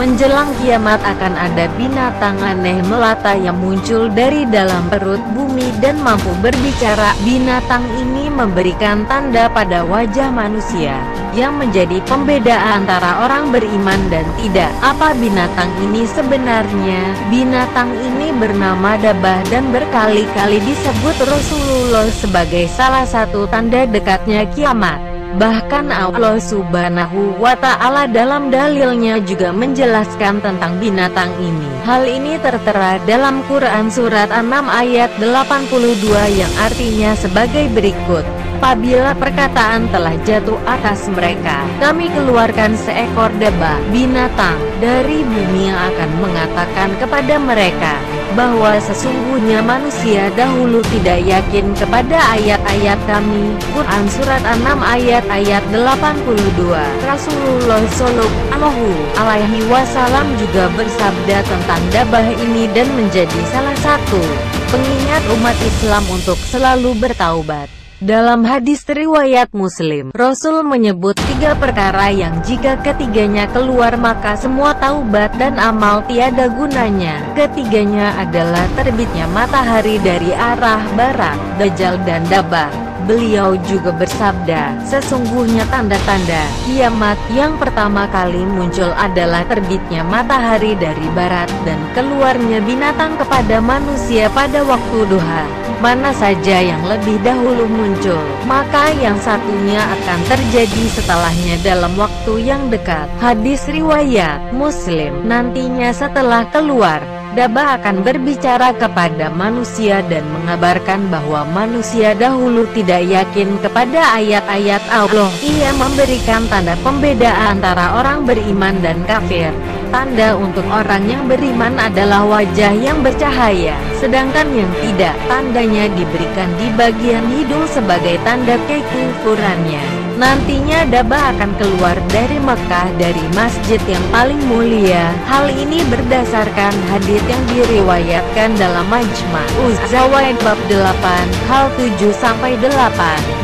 menjelang kiamat akan ada binatang aneh melata yang muncul dari dalam perut bumi dan mampu berbicara. Binatang ini memberikan tanda pada wajah manusia, yang menjadi pembeda antara orang beriman dan tidak. Apa binatang ini sebenarnya? Binatang ini bernama Dabah dan berkali-kali disebut Rasulullah sebagai salah satu tanda dekatnya kiamat. Bahkan Allah Subhanahu wa Ta'ala dalam dalilnya juga menjelaskan tentang binatang ini. Hal ini tertera dalam Quran Surat 6 ayat 82 yang artinya sebagai berikut. Apabila perkataan telah jatuh atas mereka, kami keluarkan seekor dabah, binatang, dari bumi yang akan mengatakan kepada mereka, bahwa sesungguhnya manusia dahulu tidak yakin kepada ayat-ayat kami. Quran Surat 6 ayat 82. Rasulullah Shallallahu Alaihi Wasallam juga bersabda tentang dabah ini dan menjadi salah satu pengingat umat Islam untuk selalu bertaubat. Dalam hadis riwayat Muslim, Rasul menyebut 3 perkara yang jika ketiganya keluar maka semua taubat dan amal tiada gunanya. Ketiganya adalah terbitnya matahari dari arah barat, Dajjal dan Dabah. Beliau juga bersabda, sesungguhnya tanda-tanda kiamat yang pertama kali muncul adalah terbitnya matahari dari barat dan keluarnya binatang kepada manusia pada waktu duha. Mana saja yang lebih dahulu muncul, maka yang satunya akan terjadi setelahnya dalam waktu yang dekat. Hadis riwayat Muslim. Nantinya setelah keluar, Dabah akan berbicara kepada manusia dan mengabarkan bahwa manusia dahulu tidak yakin kepada ayat-ayat Allah. Ia memberikan tanda pembeda antara orang beriman dan kafir. Tanda untuk orang yang beriman adalah wajah yang bercahaya, sedangkan yang tidak, tandanya diberikan di bagian hidung sebagai tanda kekufurannya. Nantinya Dabah akan keluar dari Mekah, dari masjid yang paling mulia. Hal ini berdasarkan hadits yang diriwayatkan dalam Majma' uz-Zawaid bab 8 hal 7-8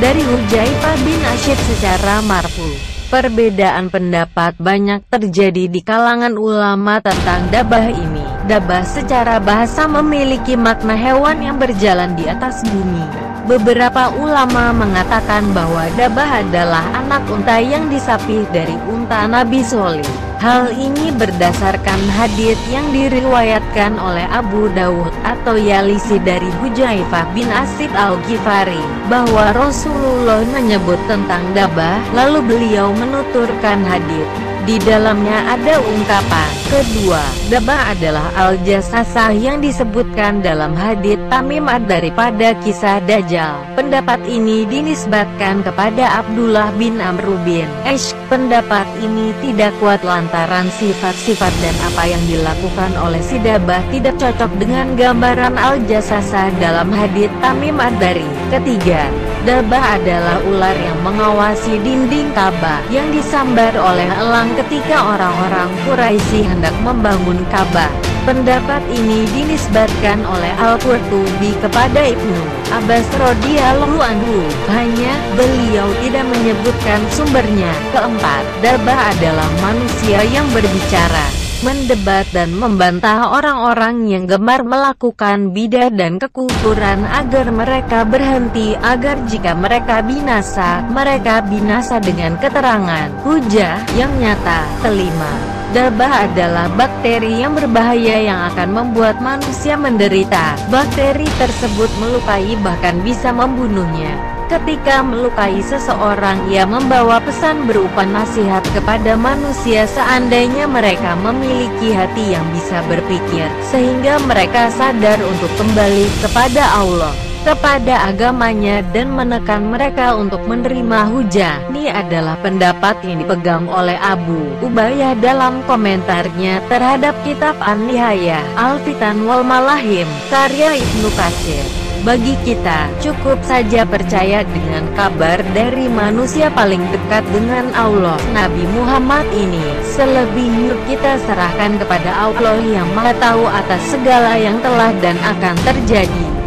dari Hudzaifah bin Asyid secara marfu. Perbedaan pendapat banyak terjadi di kalangan ulama tentang dabah ini. Dabah secara bahasa memiliki makna hewan yang berjalan di atas bumi. Beberapa ulama mengatakan bahwa dabah adalah anak unta yang disapih dari unta Nabi Sholih. Hal ini berdasarkan hadits yang diriwayatkan oleh Abu Dawud atau Yalisi dari Hudzaifah bin Asyid al-Ghifari, bahwa Rasulullah menyebut tentang dabah, lalu beliau menuturkan hadits. Di dalamnya ada ungkapan, kedua, dabah adalah al-jasasah yang disebutkan dalam hadits Tamimah daripada kisah Dajjal. Pendapat ini dinisbatkan kepada Abdullah bin Amr bin Ash. Pendapat ini tidak kuat lantaran sifat-sifat dan apa yang dilakukan oleh si dabah tidak cocok dengan gambaran al-jasasah dalam hadits Tamimah dari. Ketiga, dabah adalah ular yang mengawasi dinding Ka'bah yang disambar oleh elang ketika orang-orang Quraisy hendak membangun Ka'bah. Pendapat ini dinisbatkan oleh Al-Qurtubi kepada Ibnu Abbas radhiyallahu anhu, hanya beliau tidak menyebutkan sumbernya. Keempat, dabah adalah manusia yang berbicara, mendebat dan membantah orang-orang yang gemar melakukan bidah dan kekufuran agar mereka berhenti, agar jika mereka binasa dengan keterangan, hujah yang nyata. Kelima, dabah adalah bakteri yang berbahaya yang akan membuat manusia menderita. Bakteri tersebut melukai bahkan bisa membunuhnya. Ketika melukai seseorang, ia membawa pesan berupa nasihat kepada manusia seandainya mereka memiliki hati yang bisa berpikir, sehingga mereka sadar untuk kembali kepada Allah, kepada agamanya, dan menekan mereka untuk menerima hujah. Ini adalah pendapat yang dipegang oleh Abu Ubayyah dalam komentarnya terhadap kitab An-Nihayah Al-Fitan wal Malahim, karya Ibnu Katsir. Bagi kita, cukup saja percaya dengan kabar dari manusia paling dekat dengan Allah, Nabi Muhammad ini. Selebihnya kita serahkan kepada Allah yang Maha Tahu atas segala yang telah dan akan terjadi.